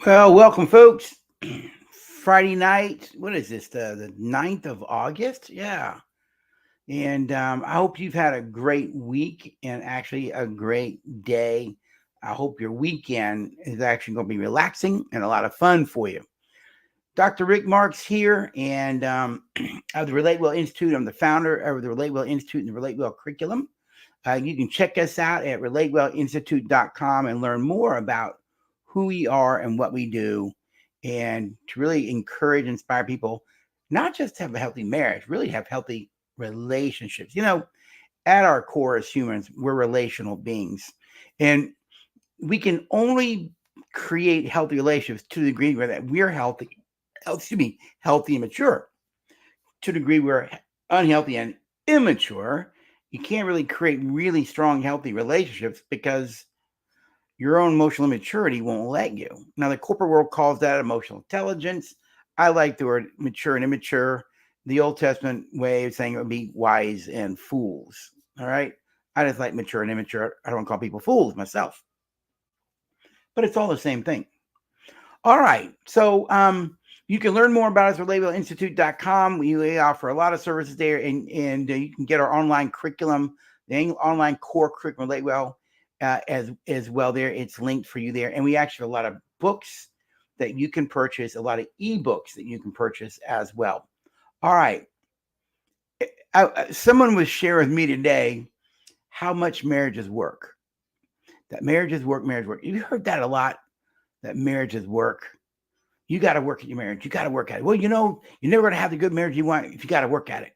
Well, welcome, folks. Friday night. What is this? The 9th of August? Yeah. And I hope you've had a great week and actually a great day. I hope your weekend is actually going to be relaxing and a lot of fun for you. Dr. Rick Marks here, and of the Relate Well Institute. I'm the founder of the Relate Well Institute and the Relate Well curriculum. You can check us out at relatewellinstitute.com and learn more about who we are and what we do, and to really encourage and inspire people, not just to have a healthy marriage, really have healthy relationships. At our core as humans, we're relational beings. And we can only create healthy relationships to the degree where that we're healthy and mature. To the degree we're unhealthy and immature, you can't really create really strong, healthy relationships because your own emotional immaturity won't let you. Now, the corporate world calls that emotional intelligence. I like the word mature and immature. The Old Testament way of saying it would be wise and fools. All right. I just like mature and immature. I don't call people fools myself, but it's all the same thing. All right. So you can learn more about us at relatewellinstitute.com. We offer a lot of services there, and you can get our online curriculum, the online core curriculum, Relate Well, as well there. It's linked for you there. And we actually have a lot of books that you can purchase, a lot of ebooks that you can purchase as well. All right. Someone was sharing with me today how much marriages work. That marriages work, marriage work. You heard that a lot, that marriages work. You got to work at your marriage. You got to work at it. Well, you're never going to have the good marriage you want if you got to work at it.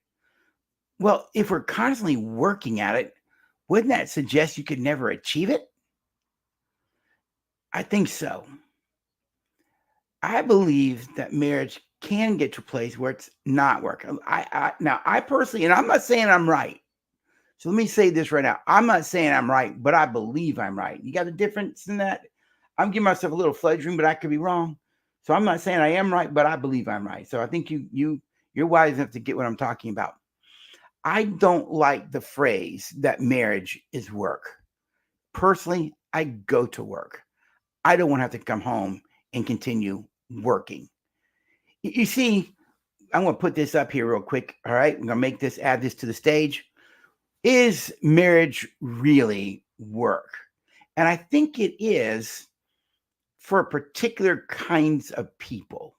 Well, if we're constantly working at it, wouldn't that suggest you could never achieve it? I think so. I believe that marriage can get to a place where it's not working. I personally, and I'm not saying I'm right. So let me say this right now. I'm not saying I'm right, but I believe I'm right. You got a difference in that? I'm giving myself a little fudge room, but I could be wrong. So I'm not saying I am right, but I believe I'm right. So I think you're wise enough to get what I'm talking about. I don't like the phrase that marriage is work. Personally, I go to work. I don't want to have to come home and continue working. You see, I'm going to put this up here real quick. All right. I'm going to add this to the stage. Is marriage really work? And I think it is for particular kinds of people.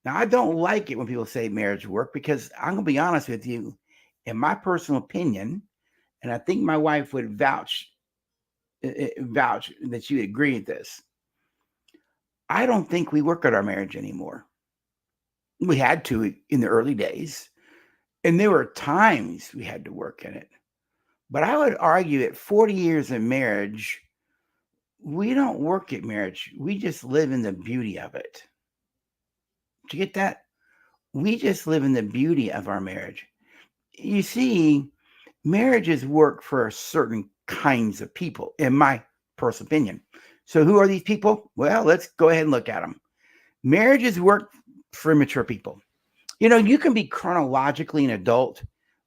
Now, I don't like it when people say marriage work because I'm going to be honest with you, in my personal opinion, and I think my wife would vouch that she would agree with this. I don't think we work at our marriage anymore. We had to in the early days, and there were times we had to work in it. But I would argue at 40 years of marriage, we don't work at marriage. We just live in the beauty of it. Did you get that? We just live in the beauty of our marriage. You see, marriages work for certain kinds of people, in my personal opinion. So, who are these people? Well, let's go ahead and look at them. Marriages work for immature people. You can be chronologically an adult,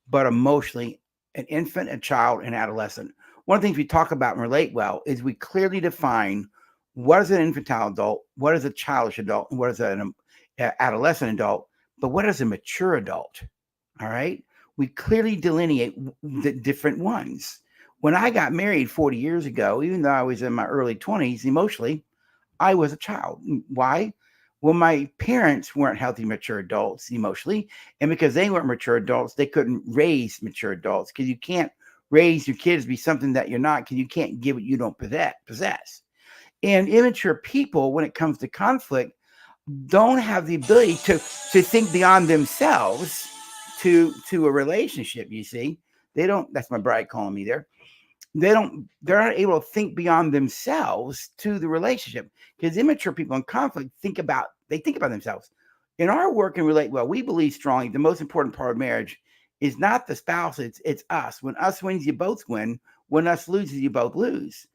but emotionally an infant, a child, an adolescent. One of the things we talk about and relate well is we clearly define what is an infantile adult, what is a childish adult, and what is an adolescent adult, but what is a mature adult? All right. We clearly delineate the different ones. When I got married 40 years ago, even though I was in my early 20s, emotionally, I was a child. Why? Well, my parents weren't healthy, mature adults emotionally. And because they weren't mature adults, they couldn't raise mature adults because you can't raise your kids to be something that you're not because you can't give what you don't possess. And immature people, when it comes to conflict, don't have the ability to think beyond themselves to a relationship. You see, they don't. That's my bride calling me there. They're not able to think beyond themselves to the relationship because immature people in conflict think about themselves. In our work and relate well, we believe strongly the most important part of marriage is not the spouse, it's us. When us wins, you both win. When us loses, you both lose.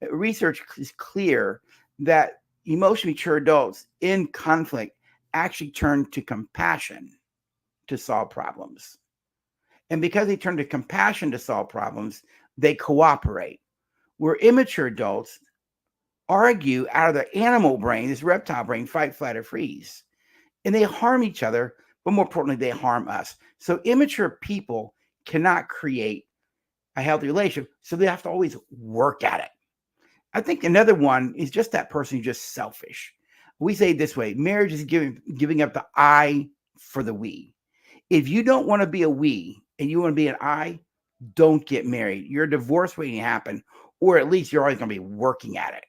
Research is clear that emotionally mature adults in conflict actually turn to compassion to solve problems. And because they turn to compassion to solve problems, they cooperate. Where immature adults argue out of their animal brain, this reptile brain, fight, flight, or freeze. And they harm each other, but more importantly, they harm us. So immature people cannot create a healthy relationship. So they have to always work at it. I think another one is just that person who's just selfish. We say it this way: marriage is giving up the I for the we. If you don't want to be a we and you want to be an I, don't get married. Your divorce waiting to happen, or at least you're always going to be working at it.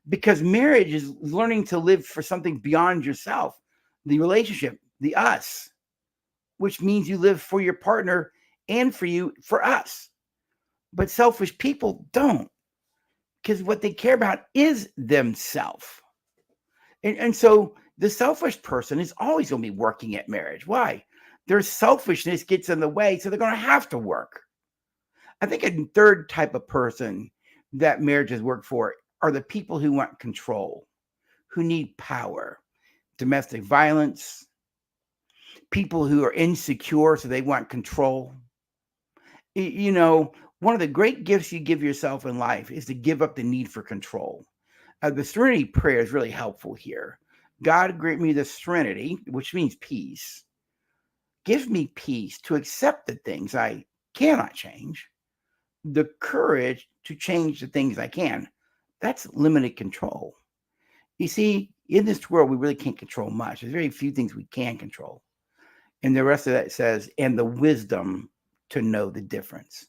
Because marriage is learning to live for something beyond yourself, the relationship, the us, which means you live for your partner and for us. But selfish people don't, because what they care about is themselves. And so the selfish person is always going to be working at marriage. Why? Their selfishness gets in the way, so they're going to have to work. I think a third type of person that marriages work for are the people who want control, who need power, domestic violence, people who are insecure, so they want control. You know, one of the great gifts you give yourself in life is to give up the need for control. The Serenity Prayer is really helpful here. God, grant me the serenity, which means peace. Give me peace to accept the things I cannot change, the courage to change the things I can. That's limited control. You see, in this world, we really can't control much. There's very few things we can control. And the rest of that says, and the wisdom to know the difference.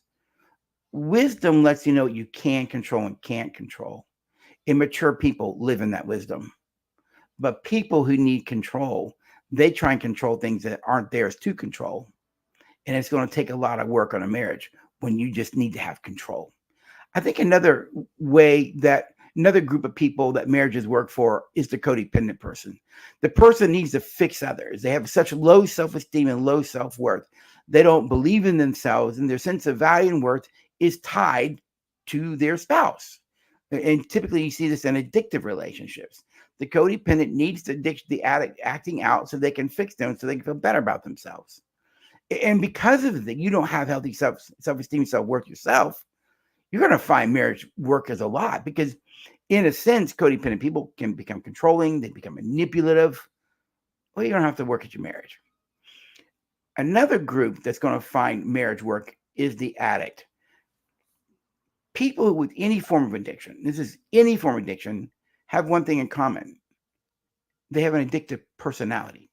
Wisdom lets you know what you can control and can't control. Immature people live in that wisdom. But people who need control, they try and control things that aren't theirs to control. And it's going to take a lot of work on a marriage when you just need to have control. I think another group of people that marriages work for is the codependent person. The person needs to fix others. They have such low self-esteem and low self-worth. They don't believe in themselves, and their sense of value and worth is tied to their spouse. And typically you see this in addictive relationships. The codependent needs the addict acting out so they can fix them, so they can feel better about themselves. And because of that, you don't have healthy self-esteem, self-worth yourself, you're going to find marriage work as a lot, because in a sense, codependent people can become controlling. They become manipulative. Well, you don't have to work at your marriage. Another group that's going to find marriage work is the addict. People with any form of addiction, have one thing in common. They have an addictive personality.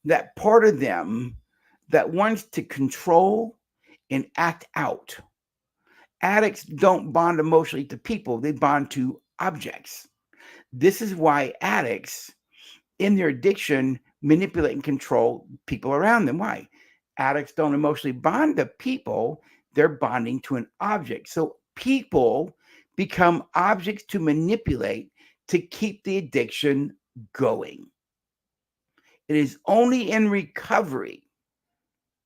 That part of them that wants to control and act out. Addicts don't bond emotionally to people, they bond to objects. This is why addicts, in their addiction, manipulate and control people around them. Why? Addicts don't emotionally bond to people, they're bonding to an object. So people become objects to manipulate to keep the addiction going. It is only in recovery,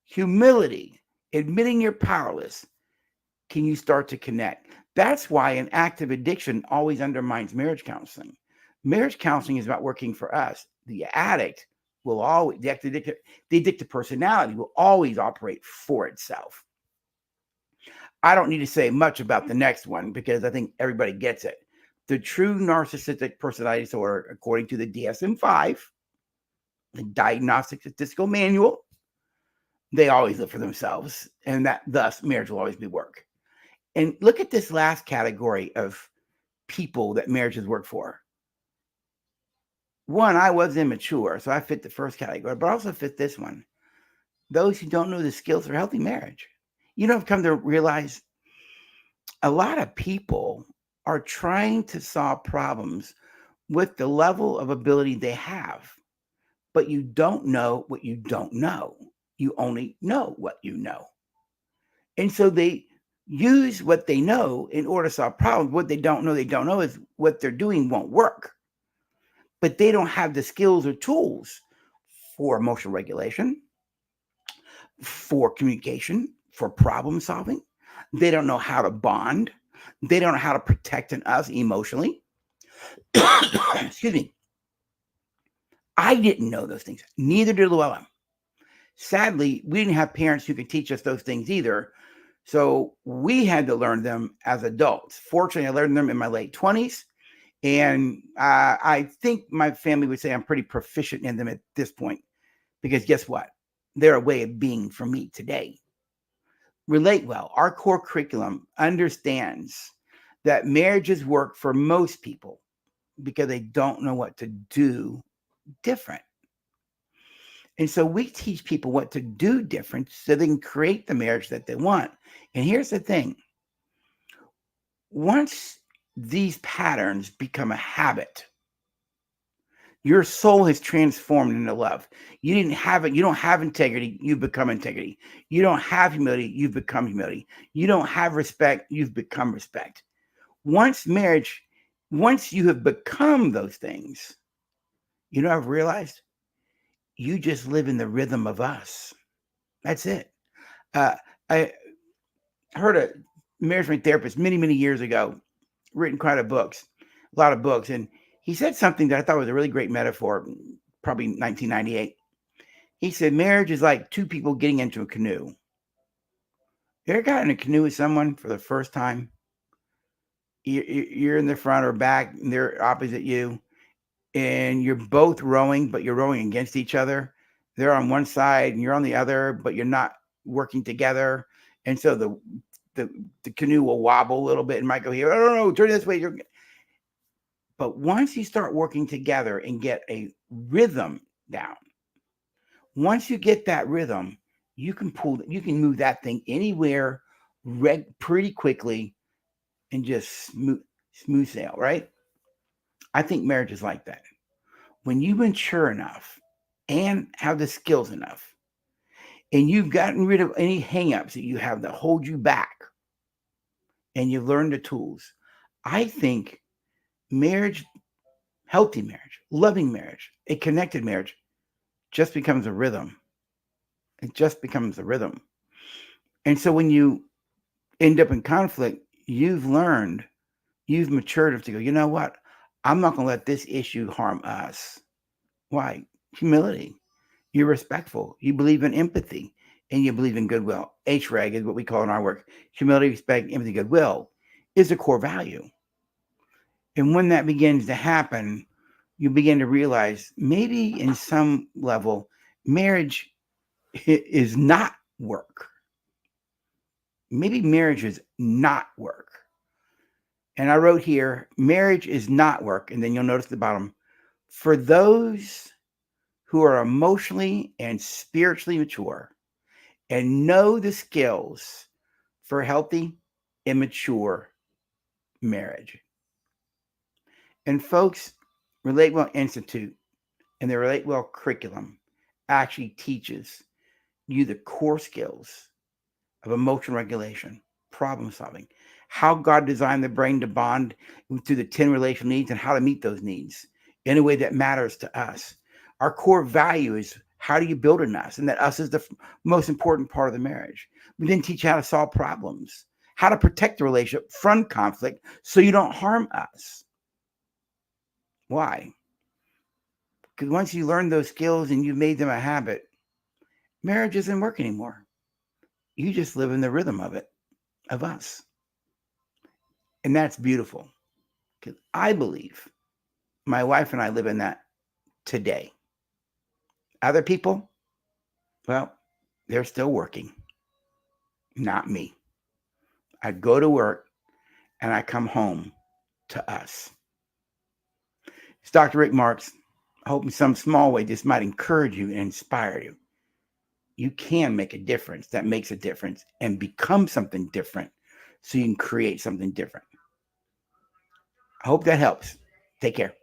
humility, admitting you're powerless, can you start to connect. That's why an active addiction always undermines marriage counseling. Marriage counseling is about working for us. The addict will always, the addicted personality will always operate for itself. I don't need to say much about the next one because I think everybody gets it. The true narcissistic personality disorder, according to the DSM-5, the Diagnostic Statistical Manual, they always live for themselves, and that thus marriage will always be work. And look at this last category of people that marriages work for. One, I was immature, so I fit the first category, but I also fit this one. Those who don't know the skills for healthy marriage. You know, I've come to realize a lot of people are trying to solve problems with the level of ability they have, but you don't know what you don't know. You only know what you know. And so they use what they know in order to solve problems. What they don't know is what they're doing won't work. But they don't have the skills or tools for emotional regulation, for communication, for problem solving. They don't know how to bond. They don't know how to protect us emotionally. Excuse me. I didn't know those things. Neither did Llewellyn. Sadly, we didn't have parents who could teach us those things either. So we had to learn them as adults. Fortunately, I learned them in my late 20s. And I think my family would say I'm pretty proficient in them at this point, because guess what? They're a way of being for me today. Relate well. Our core curriculum understands that marriages work for most people because they don't know what to do different. And so we teach people what to do different so they can create the marriage that they want. And here's the thing: once these patterns become a habit, your soul has transformed into love. You didn't have it. You don't have integrity. You've become integrity. You don't have humility. You've become humility. You don't have respect. You've become respect. Once you have become those things, you know, I've realized you just live in the rhythm of us. That's it. I heard a marriage therapist many, many years ago, written quite a lot of books. And he said something that I thought was a really great metaphor, probably 1998. He said, marriage is like two people getting into a canoe. You ever got in a canoe with someone for the first time? You're in the front or back, and they're opposite you, and you're both rowing, but you're rowing against each other. They're on one side and you're on the other, but you're not working together. And so the canoe will wobble a little bit and might go here. I don't know, turn this way. But once you start working together and get a rhythm down, once you get that rhythm, you can move that thing anywhere pretty quickly and just smooth sail, right? I think marriage is like that. When you mature enough and have the skills enough, and you've gotten rid of any hangups that you have that hold you back, and you've learned the tools, I think marriage, healthy marriage, loving marriage, a connected marriage, just becomes a rhythm. It just becomes a rhythm. And so when you end up in conflict, you've learned, you've matured enough to go, you know what? I'm not going to let this issue harm us. Why? Humility. You're respectful. You believe in empathy, and you believe in goodwill. HREG is what we call in our work. Humility, respect, empathy, goodwill is a core value. And when that begins to happen, you begin to realize maybe in some level, marriage is not work. Maybe marriage is not work. And I wrote here, marriage is not work. And then you'll notice at the bottom, for those who are emotionally and spiritually mature and know the skills for healthy and mature marriage. And folks, Relate Well Institute and the Relate Well curriculum actually teaches you the core skills of emotional regulation, problem solving, how God designed the brain to bond through the 10 relational needs, and how to meet those needs in a way that matters to us. Our core value is, how do you build an us? And that us is the most important part of the marriage. We then teach you how to solve problems, how to protect the relationship from conflict so you don't harm us. Why? Because once you learn those skills and you've made them a habit, marriage doesn't work anymore. You just live in the rhythm of it, of us. And that's beautiful, because I believe my wife and I live in that today. Other people, well, they're still working, not me. I go to work and I come home to us. It's Dr. Rick Marks. I hope in some small way this might encourage you and inspire you. You can make a difference that makes a difference and become something different so you can create something different. I hope that helps. Take care.